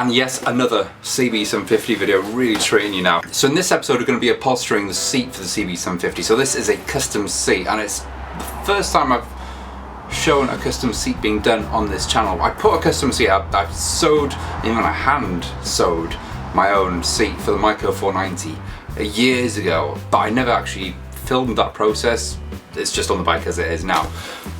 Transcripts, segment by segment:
And yes, another CB750 video, really treating you now. So in this episode we're going to be upholstering the seat for the CB750. So this is a custom seat, and it's the first time I've shown a custom seat being done on this channel. I put a custom seat up, I've sewed, even I hand sewed my own seat for the Myco 490 years ago, but I never actually filmed that process. It's just on the bike as it is now.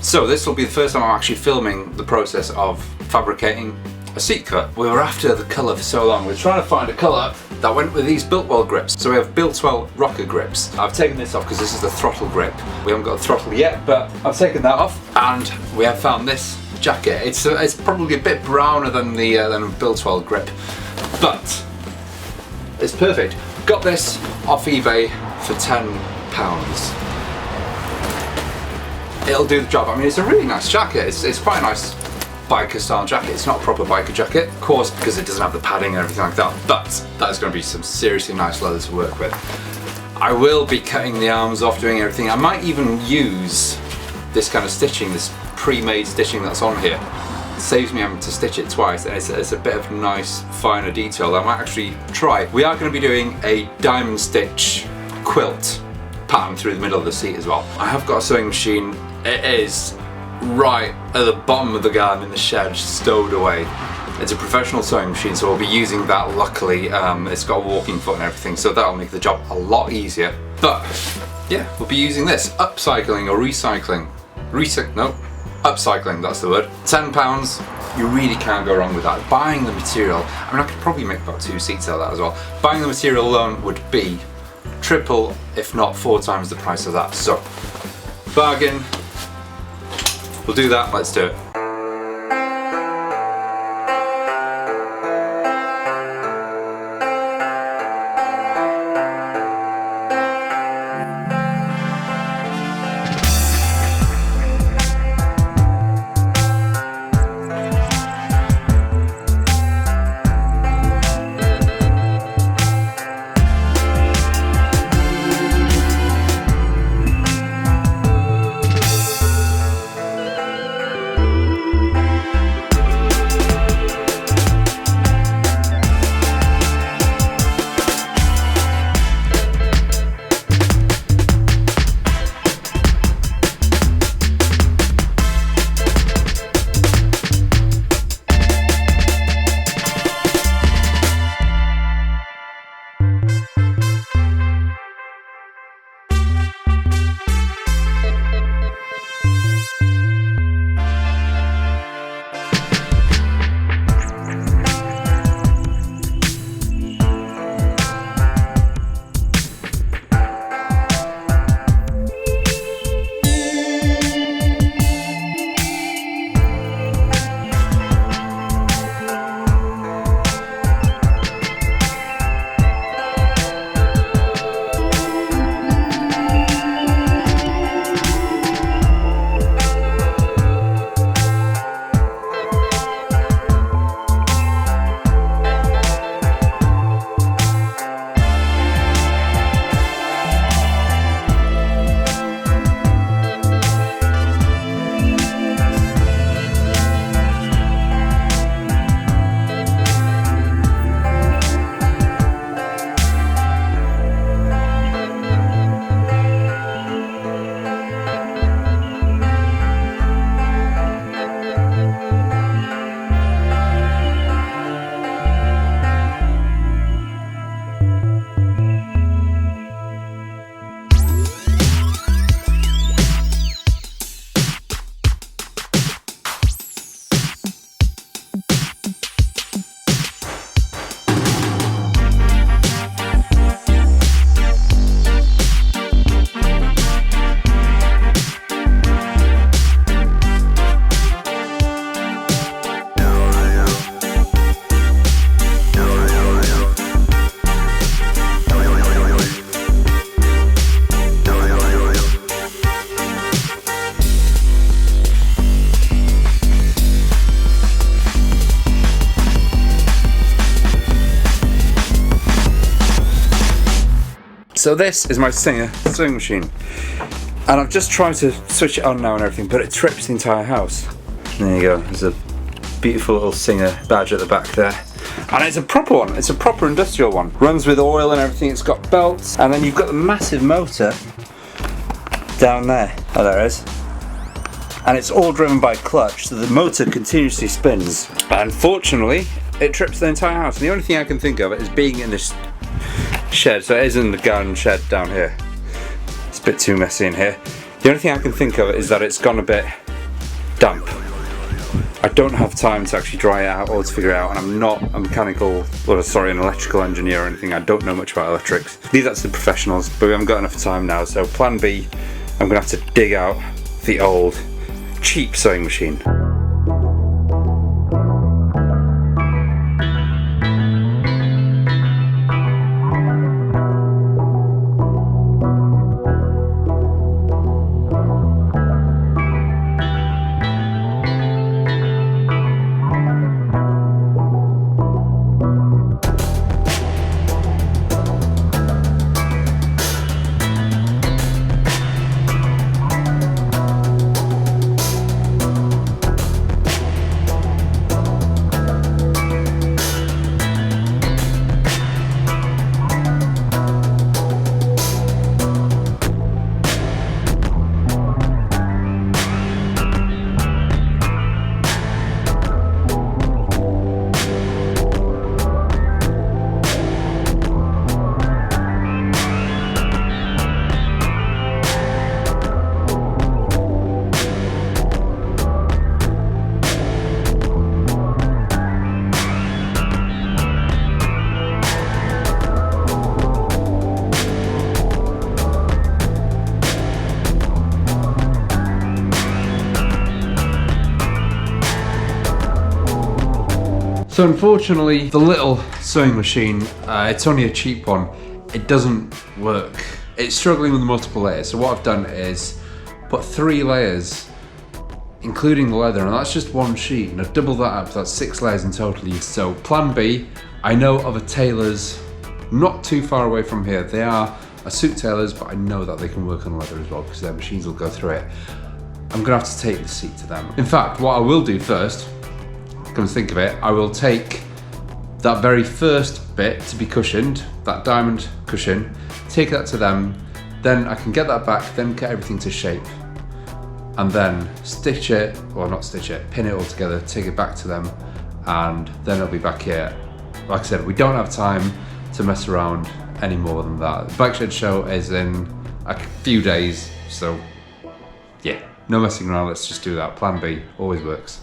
So this will be the first time I'm actually filming the process of fabricating a seat cover. We were after the colour for so long. We were trying to find a colour that went with these Biltwell grips. So we have Biltwell rocker grips. I've taken this off because this is the throttle grip. We haven't got a throttle yet, but I've taken that off, and we have found this jacket. It's probably a bit browner than the Biltwell grip, but it's perfect. Got this off eBay for £10. It'll do the job. I mean, it's a really nice jacket. It's quite a nice biker style jacket. It's not a proper biker jacket, of course, because it doesn't have the padding and everything like that, but that is going to be some seriously nice leather to work with. I will be cutting the arms off, doing everything. I might even use this kind of stitching, this pre-made stitching that's on here. It saves me having to stitch it twice, and it's a bit of nice finer detail I might actually try. We are going to be doing a diamond stitch quilt pattern through the middle of the seat as well. I have got a sewing machine. It is right at the bottom of the garden in the shed, stowed away. It's a professional sewing machine, so we'll be using that. Luckily, it's got a walking foot and everything, so that'll make the job a lot easier. But yeah, we'll be using this, upcycling or recycling. Upcycling, that's the word. £10, you really can't go wrong with that. Buying the material, I mean, I could probably make about 2 seats out of that as well. Buying the material alone would be triple, if not 4 times the price of that. So, bargain. We'll do that, let's do it. So this is my Singer sewing machine, and I've just tried to switch it on now and everything, but it trips the entire house. There you go, there's a beautiful little Singer badge at the back there. And it's a proper one, it's a proper industrial one. Runs with oil and everything, it's got belts, and then you've got the massive motor down there. Oh, there it is. And it's all driven by clutch, so the motor continuously spins. Unfortunately, it trips the entire house. And the only thing I can think of is being in this shed. So it is in the garden shed down here. It's a bit too messy in here. The only thing I can think of is that it's gone a bit damp. I don't have time to actually dry it out or to figure it out, and I'm not a mechanical, or sorry, an electrical engineer or anything. I don't know much about electrics. Leave that to the professionals, but we haven't got enough time now. So plan B, I'm gonna have to dig out the old, cheap sewing machine. So unfortunately, the little sewing machine, it's only a cheap one, it doesn't work. It's struggling with multiple layers. So what I've done is put 3 layers, including the leather, and that's just one sheet. And I've doubled that up, so that's 6 layers in total. So plan B, I know of a tailor's not too far away from here. They are a suit tailors, but I know that they can work on leather as well because their machines will go through it. I'm gonna have to take the seat to them. In fact, what I will do first, come to think of it, I will take that very first bit to be cushioned, that diamond cushion, take that to them, then I can get that back, then get everything to shape, and then stitch it, or not stitch it, pin it all together, take it back to them, and then it'll be back here. Like I said, we don't have time to mess around any more than that. The bike shed show is in a few days, so yeah, no messing around, let's just do that. Plan B always works.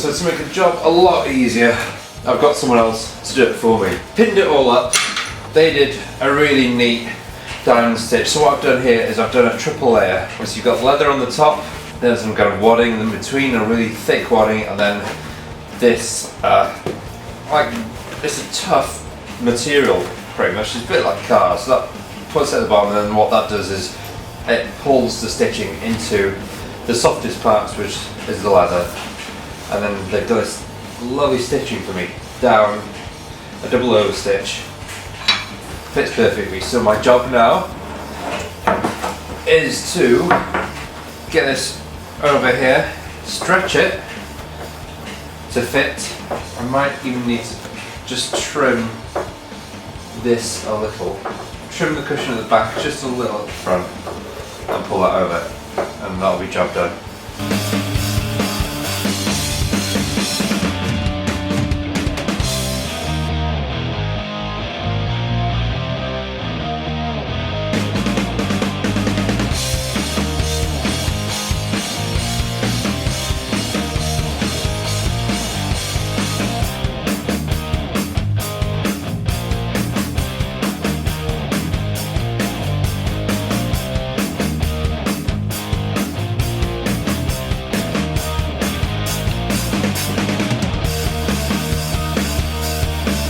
So to make the job a lot easier, I've got someone else to do it for me. Pinned it all up. They did a really neat diamond stitch. So what I've done here is I've done a triple layer. So you've got leather on the top, there's some kind of wadding, and in between a really thick wadding, and then this it's a tough material pretty much. It's a bit like cars. So that puts it at the bottom, and then what that does is it pulls the stitching into the softest parts, which is the leather. And then they've done this lovely stitching for me down a double over stitch. Fits perfectly. So my job now is to get this over here, stretch it to fit. I might even need to just trim this a little. Trim the cushion at the back just a little at the front and pull that over, and that'll be job done.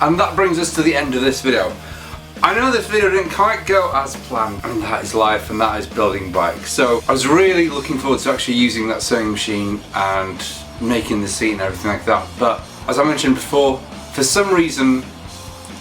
And that brings us to the end of this video. I know this video didn't quite go as planned. I mean, that is life and that is building bikes. So I was really looking forward to actually using that sewing machine and making the seat and everything like that. But as I mentioned before, for some reason,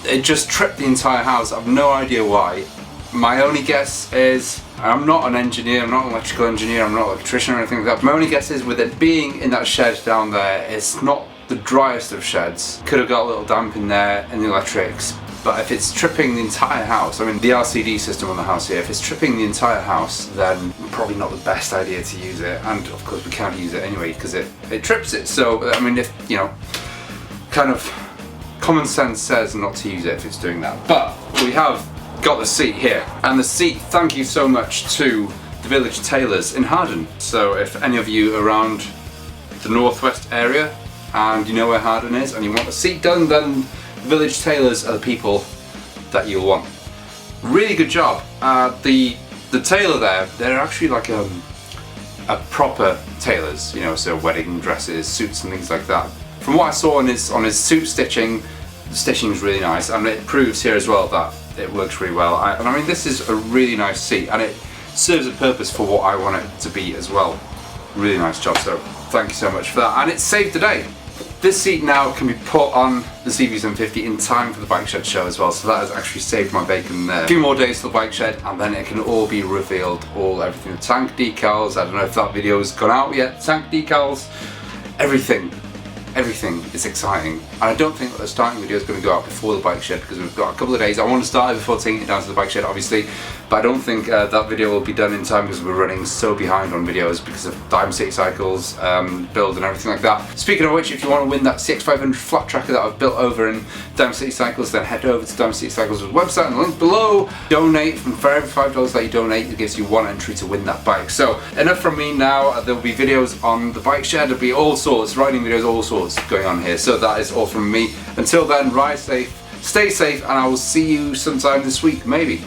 it just tripped the entire house. I have no idea why. My only guess is, I'm not an engineer, I'm not an electrical engineer, I'm not an electrician or anything like that. My only guess is with it being in that shed down there, it's not the driest of sheds. Could have got a little damp in there in the electrics, but if it's tripping the entire house, I mean the LCD system on the house here, if it's tripping the entire house, then probably not the best idea to use it, and of course we can't use it anyway because it trips it. So I mean, if you know, kind of common sense says not to use it if it's doing that. But we have got the seat here, and the seat, thank you so much to the Village Tailors in Harden. So if any of you around the northwest area and you know where Harden is and you want a seat done, then Village Tailors are the people that you'll want. Really good job. The tailor there, they're actually like a proper tailors, you know, so wedding dresses, suits and things like that. From what I saw on his suit stitching, the stitching is really nice, and it proves here as well that it works really well. And I mean, this is a really nice seat and it serves a purpose for what I want it to be as well. Really nice job, so thank you so much for that, and it saved the day. This seat now can be put on the CB750 in time for the bike shed show as well, so that has actually saved my bacon there. A few more days for the bike shed and then it can all be revealed, everything, the tank decals, I don't know if that video has gone out yet, tank decals, everything is exciting. And I don't think that the starting video is going to go out before the bike shed because we've got a couple of days. I want to start it before taking it down to the bike shed obviously, but I don't think that video will be done in time because we're running so behind on videos because of Diamond City Cycles build and everything like that. Speaking of which, if you want to win that CX500 flat tracker that I've built over in Diamond City Cycles, then head over to Diamond City Cycles' website and the link below. Donate, for every $5 that you donate, it gives you one entry to win that bike. So enough from me now. There will be videos on the bike shed, there'll be all sorts, riding videos, all sorts going on here. So that is all from me. Until then, ride safe, stay safe, and I will see you sometime this week, maybe.